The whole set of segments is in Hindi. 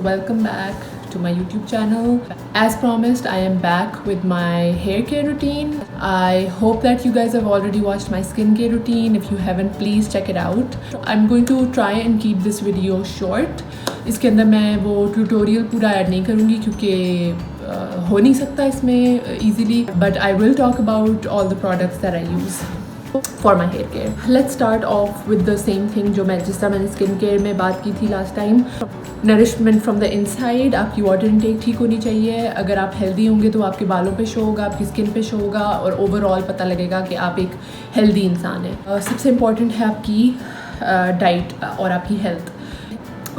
welcome back to my YouTube channel. As promised, I am back with my hair care routine. I hope that you guys have already watched my skincare routine. If you haven't, please check it out. I'm going to try and keep this video short. इसके अंदर मैं वो ट्यूटोरियल पूरा ऐड नहीं करूँगी क्योंकि हो नहीं सकता इसमें easily. But I will talk about all the products that I use for my hair care. Let's start off with the same thing जो जिस तरह मैंने स्किन केयर में बात की थी last time. Nourishment from the inside. आपकी वाटर इनटेक ठीक होनी चाहिए. अगर आप हेल्दी होंगे तो आपके बालों पे शो होगा, आपकी स्किन पे शो होगा और ओवरऑल पता लगेगा कि आप एक हेल्दी इंसान हैं. सबसे इम्पॉर्टेंट है आपकी डाइट और आपकी हेल्थ.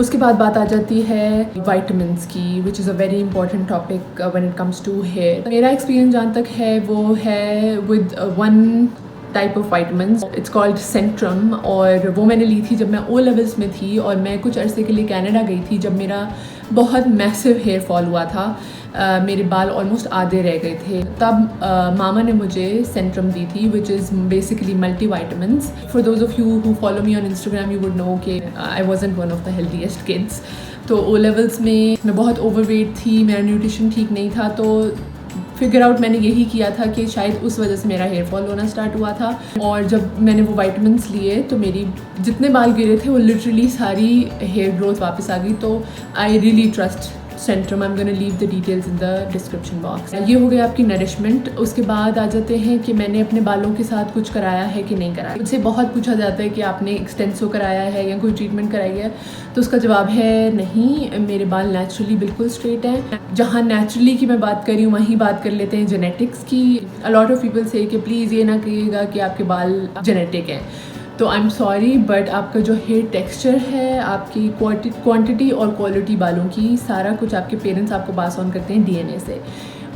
उसके बाद बात आ जाती है विटामिन्स की, which is a very important topic when it comes to hair. मेरा एक्सपीरियंस जहाँ तक है वो है with one type of vitamins. It's called Centrum और वो मैंने ली थी जब मैं ओ लेवल्स में थी और मैं कुछ अरसे के लिए कनाडा गई थी जब मेरा बहुत मैसिव हेयर फॉल हुआ था. मेरे बाल ऑलमोस्ट आधे रह गए थे. तब मामा ने मुझे सेंट्रम दी थी which is basically multi vitamins. For those of you who follow me on Instagram you would know कि I wasn't one of the healthiest kids. तो ओ लेवल्स में मैं बहुत ओवरवेट थी, मेरा न्यूट्रिशन ठीक नहीं था. तो फिगर आउट मैंने यही किया था कि शायद उस वजह से मेरा हेयर फॉल होना स्टार्ट हुआ था. और जब मैंने वो वाइटमिन्स लिए तो मेरी जितने बाल गिरे थे वो लिटरली सारी हेयर ग्रोथ वापस आ गई. तो I really trust Centrum. I am gonna leave the details in the description box. ये हो गया आपकी नरिशमेंट. उसके बाद आ जाते हैं कि मैंने अपने बालों के साथ कुछ कराया है कि नहीं कराया. मुझसे बहुत पूछा जाता है कि आपने एक्सटेंसो कराया है या कोई ट्रीटमेंट कराई है, तो उसका जवाब है नहीं. मेरे बाल नेचुरली बिल्कुल स्ट्रेट हैं. जहाँ नेचुरली की मैं बात कर रही हूँ वहीं बात कर लेते हैं जेनेटिक्स की. अ लॉट ऑफ पीपल से कि प्लीज़ ये ना कहिएगा कि आपके बाल जेनेटिक हैं. तो आई एम सॉरी बट आपका जो हेयर टेक्सचर है, आपकी क्वांटिटी और क्वालिटी बालों की, सारा कुछ आपके पेरेंट्स आपको पास ऑन करते हैं डीएनए से.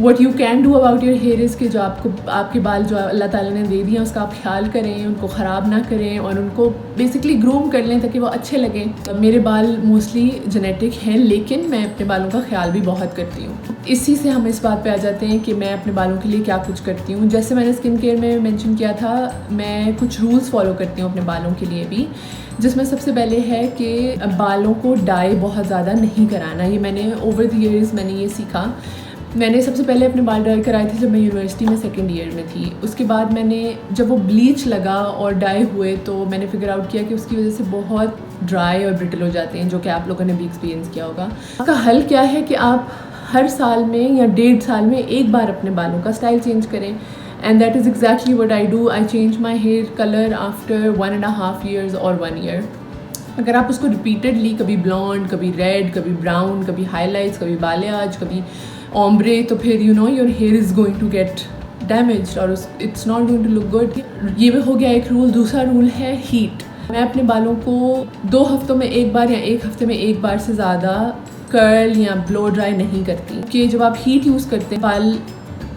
What you can do about your hair is कि जो आपके बाल जो अल्लाह ताला ने दे दिए उसका आप ख्याल करें, उनको ख़राब ना करें और उनको बेसिकली ग्रूम कर लें ताकि वो अच्छे लगें. मेरे बाल मोस्टली जेनेटिक हैं लेकिन मैं अपने बालों का ख्याल भी बहुत करती हूँ. इसी से हम इस बात पे आ जाते हैं कि मैं अपने बालों के लिए क्या कुछ करती हूँ. जैसे मैंने स्किन केयर में मेंशन किया था, मैं कुछ रूल्स फॉलो करती हूँ अपने बालों के लिए भी, जिसमें सबसे पहले है कि बालों को डाई बहुत ज़्यादा नहीं कराना. ये मैंने ओवर द ईयर्स मैंने ये सीखा. मैंने सबसे पहले अपने बाल डाई कराए थे जब मैं यूनिवर्सिटी में सेकेंड ईयर में थी. उसके बाद मैंने जब वो ब्लीच लगा और डाई हुए तो मैंने फिगर आउट किया कि उसकी वजह से बहुत ड्राई और ब्रिटल हो जाते हैं, जो कि आप लोगों ने भी एक्सपीरियंस किया होगा. उसका हल क्या है कि आप हर साल में या 1.5 साल में एक बार अपने बालों का स्टाइल चेंज करें. And that is exactly what I do. I change my hair colour after 1.5 years और 1 year. अगर आप उसको रिपीटेडली कभी ब्लॉन्ड, कभी रेड, कभी ब्राउन, कभी हाईलाइट्स, कभी बालियाज, कभी ओम्ब्रे, तो फिर you know your hair is going to get damage और it's not going to look good. ये हो गया एक रूल. दूसरा रूल है हीट. मैं अपने बालों को 2 हफ्तों में एक बार या 1 हफ्ते में एक बार से ज़्यादा कर्ल या ब्लो ड्राई नहीं करती. कि जब आप हीट यूज़ करते हैं बाल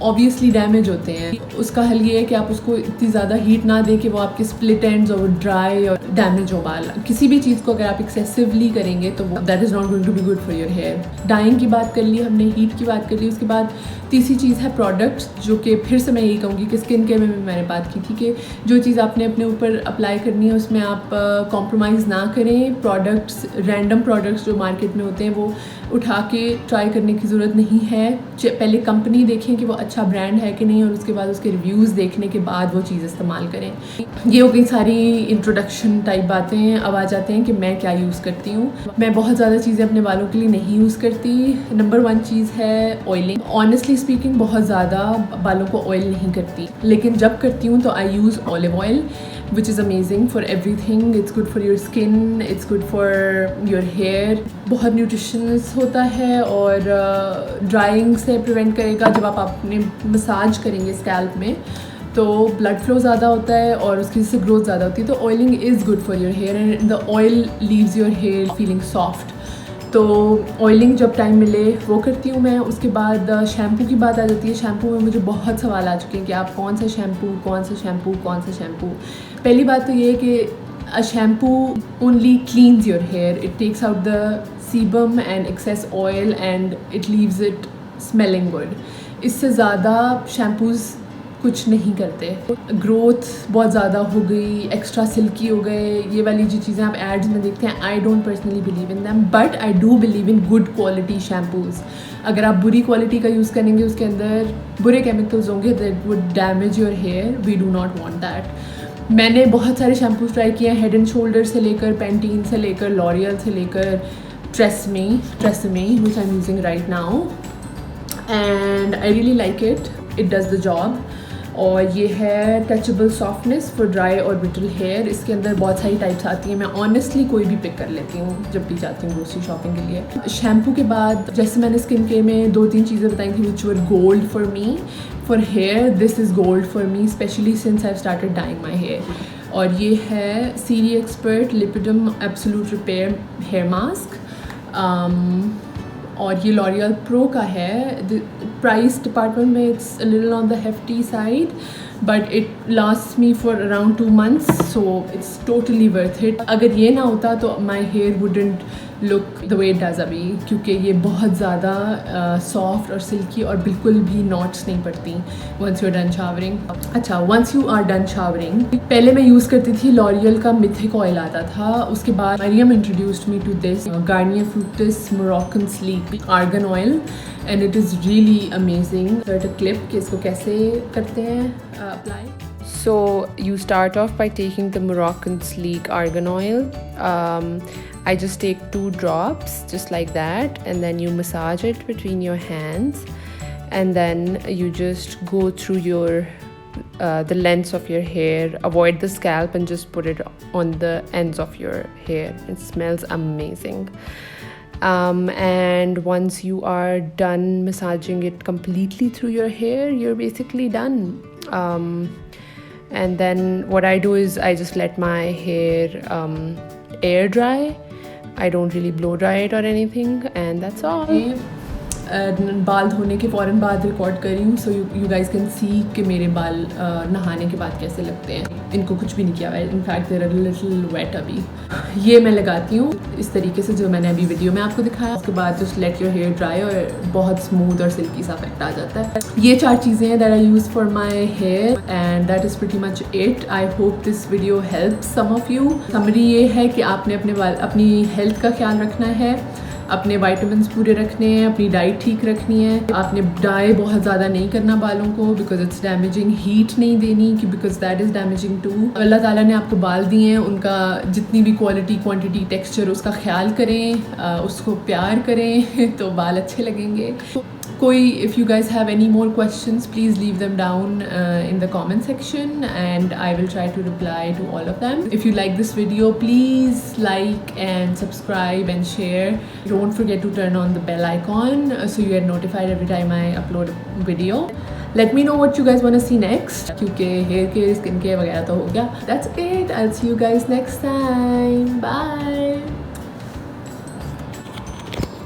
ऑब्वियसली डैमेज होते हैं. उसका हल ये है कि आप उसको इतनी ज़्यादा हीट ना दें कि वो आपके स्प्लिट एंड्स और ड्राई और डैमेज हो बाल. किसी भी चीज़ को अगर आप एक्सेसिवली करेंगे तो that is not going to be good for your hair. Dyeing की बात कर ली हमने, हीट की बात कर ली. उसके बाद तीसरी चीज़ है प्रोडक्ट्स, जो कि फिर से मैं यही कहूँगी कि स्किन केयर में भी मैंने बात की थी कि जो चीज़ आपने अपने ऊपर अप्लाई करनी है उसमें आप कॉम्प्रोमाइज़ ना करें. प्रोडक्ट्स, रैंडम प्रोडक्ट्स जो मार्केट में होते हैं वो उठा के ट्राई करने की ज़रूरत नहीं है. पहले कंपनी देखें कि वो अच्छा ब्रांड है कि नहीं और उसके बाद उसके रिव्यूज़ देखने के बाद वो चीज़ इस्तेमाल करें. ये हो गई सारी इंट्रोडक्शन टाइप बातें. अब आ जाते हैं कि मैं क्या यूज़ करती हूँ. मैं बहुत ज़्यादा चीज़ें अपने बालों के लिए नहीं यूज़ करती. नंबर 1 चीज़ है ऑयलिंग. ऑनेस्टली स्पीकिंग बहुत ज़्यादा बालों को ऑयल नहीं करती, लेकिन जब करती हूँ तो I use olive oil which is amazing for everything. It's good for your skin, it's good for your hair. बहुत न्यूट्रिशनस होता है और ड्राइंग से प्रिवेंट करेगा. जब आप अपने मसाज करेंगे स्कैल्प में तो ब्लड फ्लो ज़्यादा होता है और उसकी वजह से ग्रोथ ज़्यादा होती है. तो oiling is good for your hair and the oil leaves your hair feeling soft. तो ऑयलिंग जब टाइम मिले वो करती हूँ मैं. उसके बाद शैम्पू की बात आ जाती है. शैम्पू में मुझे बहुत सवाल आ चुके हैं कि आप कौन सा शैम्पू. पहली बात तो ये है कि a shampoo only cleans your hair. It takes out the sebum and excess oil and it leaves it smelling good. इससे ज़्यादा शैम्पूज़ कुछ नहीं करते। ग्रोथ बहुत ज़्यादा हो गई, एक्स्ट्रा सिल्की हो गए, ये वाली जो चीज़ें आप एड्स में देखते हैं, I don't personally believe in them, but I do believe in good quality shampoos. अगर आप बुरी क्वालिटी का यूज़ करेंगे, उसके अंदर बुरे केमिकल्स होंगे that would damage your hair, we do not want that. मैंने बहुत सारे शैम्पूज ट्राई किए हैं, हेड एंड शोल्डर से लेकर, पैंटीन से लेकर, लॉरियल से लेकर, TRESemmé which I'm using right now, and I really like it. It does the job. और ये है टचेबल सॉफ्टनेस फॉर ड्राई और ब्रिटल हेयर। इसके अंदर बहुत सारी टाइप्स आती हैं, मैं ऑनेस्टली कोई भी पिक कर लेती हूँ जब भी जाती हूँ ग्रोसरी शॉपिंग के लिए। शैम्पू के बाद जैसे मैंने स्किन केयर में 2-3 चीज़ें बताई थी which were gold for me, for hair this is gold for me, specially since I started dyeing my hair. और ये है serie expert lipidium absolute repair hair mask, और ये लॉरियल प्रो का है। प्राइस डिपार्टमेंट में it's a little on the hefty side, but it last me for around 2 months, so it's totally worth it. अगर ये ना होता तो my hair wouldn't look the way it does अभी, क्योंकि ये बहुत ज़्यादा सॉफ्ट और सिल्की और बिल्कुल भी नॉट्स नहीं पड़ती once you are done showering. अच्छा, once you are done showering, पहले मैं यूज़ करती थी लॉरियल का मिथिक ऑयल आता था, उसके बाद Maryam introduced me to this Garnier Fructis Moroccan sleek argan oil, and it is really amazing. Clip कि इसको कैसे करते हैं apply. So you start off by taking the Moroccan Sleek Argan Oil. I just take 2 drops just like that, and then you massage it between your hands, and then you just go through your the lengths of your hair, avoid the scalp and just put it on the ends of your hair. It smells amazing. And once you are done massaging it completely through your hair, you're basically done. And then what I do is I just let my hair air dry. I don't really blow dry it or anything, and that's all. बाल धोने के फ़ौरन बाद रिकॉर्ड कर रही हूँ, so you guys can see कि मेरे बाल नहाने के बाद कैसे लगते हैं। इनको कुछ भी नहीं किया हुआ है, in fact there are little wet अभी। ये मैं लगाती हूँ इस तरीके से जो मैंने अभी वीडियो में आपको दिखाया। उसके बाद just let your hair dry और बहुत स्मूथ और सिल्की सा इफेक्ट आ जाता है। ये 4 चीज़ें हैं that I use for my hair, and that is pretty much it. I hope this video helps some of you. Summary ये है कि आपने अपनी हेल्थ का ख्याल रखना है, अपने विटामिन्स पूरे रखने हैं, अपनी डाइट ठीक रखनी है, आपने डाई बहुत ज़्यादा नहीं करना बालों को बिकॉज इट्स डैमेजिंग, हीट नहीं देनी कि because that is damaging too. Allah Taala ने आपको बाल दिए हैं, उनका जितनी भी क्वालिटी, क्वांटिटी, टेक्सचर, उसका ख्याल करें, उसको प्यार करें तो बाल अच्छे लगेंगे। कोई if you guys have any more questions, please leave them down in the comment section, and I will try to reply to all of them. If you like this video, please like and subscribe and share. Don't forget to turn on the bell icon so you get notified every time I upload a video. Let me know what you guys want to see next, क्योंकि hair care, skin care वगैरह तो हो गया। That's it. I'll see you guys next time. Bye.